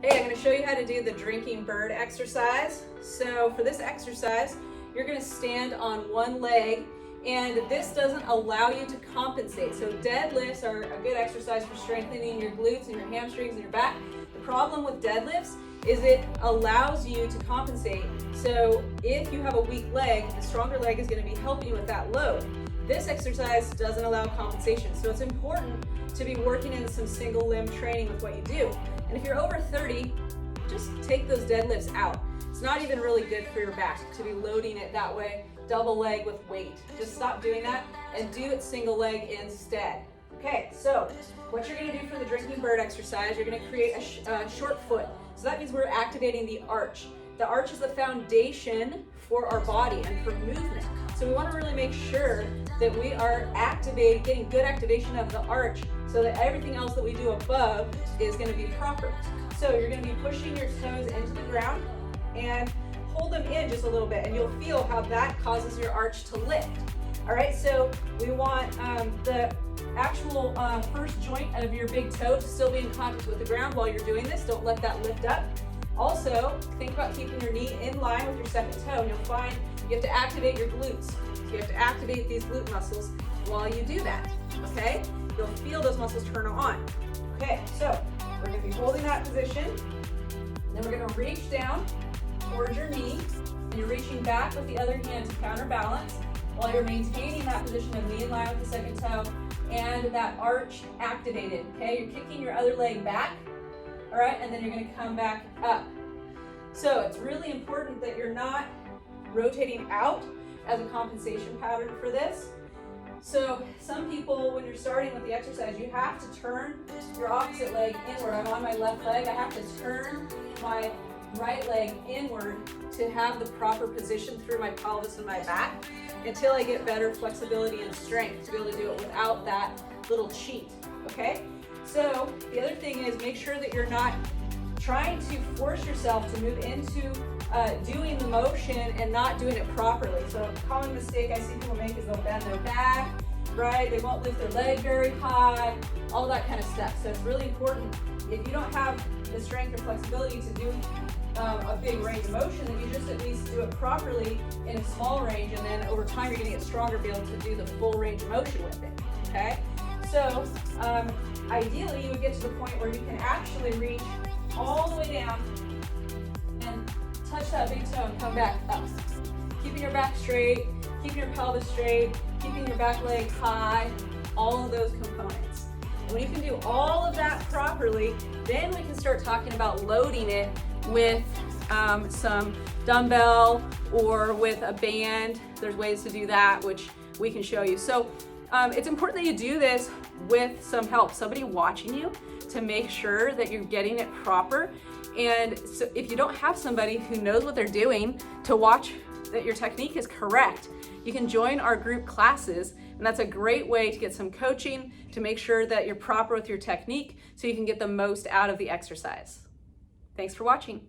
Hey, I'm going to show you how to do the drinking bird exercise. So for this exercise, you're going to stand on one leg, and this doesn't allow you to compensate. So deadlifts are a good exercise for strengthening your glutes and your hamstrings and your back. The problem with deadlifts is it allows you to compensate. So if you have a weak leg, the stronger leg is going to be helping you with that load. This exercise doesn't allow compensation, so it's important to be working in some single limb training with what you do. And if you're over 30, just take those deadlifts out. It's not even really good for your back to be loading it that way, double leg with weight. Just stop doing that and do it single leg instead. Okay, so what you're gonna do for the drinking bird exercise, you're gonna create a short foot. So that means we're activating the arch. The arch is the foundation for our body and for movement. So we want to really make sure that we are getting good activation of the arch so that everything else that we do above is going to be proper. So you're going to be pushing your toes into the ground and hold them in just a little bit, and you'll feel how that causes your arch to lift. All right, so we want the actual first joint of your big toe to still be in contact with the ground while you're doing this. Don't let that lift up. Also, think about keeping your knee in line with your second toe, and you'll find you have to activate your glutes. So you have to activate these glute muscles while you do that, okay? You'll feel those muscles turn on. Okay, so we're gonna be holding that position, then we're gonna reach down towards your knee, and you're reaching back with the other hand to counterbalance while you're maintaining that position of knee in line with the second toe and that arch activated, okay? You're kicking your other leg back, all right, and then you're gonna come back up. So it's really important that you're not rotating out as a compensation pattern for this. So some people, when you're starting with the exercise, you have to turn your opposite leg inward. I'm on my left leg, I have to turn my right leg inward to have the proper position through my pelvis and my back until I get better flexibility and strength to be able to do it without that little cheat, okay? So the other thing is make sure that you're not trying to force yourself to move into doing the motion and not doing it properly. So a common mistake I see people make is they'll bend their back, right? They won't lift their leg very high, all that kind of stuff. So it's really important, if you don't have the strength or flexibility to do a big range of motion, then you just at least do it properly in a small range, and then over time you're gonna get stronger to be able to do the full range of motion with it, okay? So ideally you would get to the point where you can actually reach all the way down and touch that big toe and come back up. Keeping your back straight, keeping your pelvis straight, keeping your back leg high, all of those components. And when you can do all of that properly, then we can start talking about loading it with some dumbbell or with a band. There's ways to do that, which we can show you. So it's important that you do this with some help, somebody watching you to make sure that you're getting it proper. And so if you don't have somebody who knows what they're doing to watch that your technique is correct, you can join our group classes, and that's a great way to get some coaching to make sure that you're proper with your technique so you can get the most out of the exercise. Thanks for watching.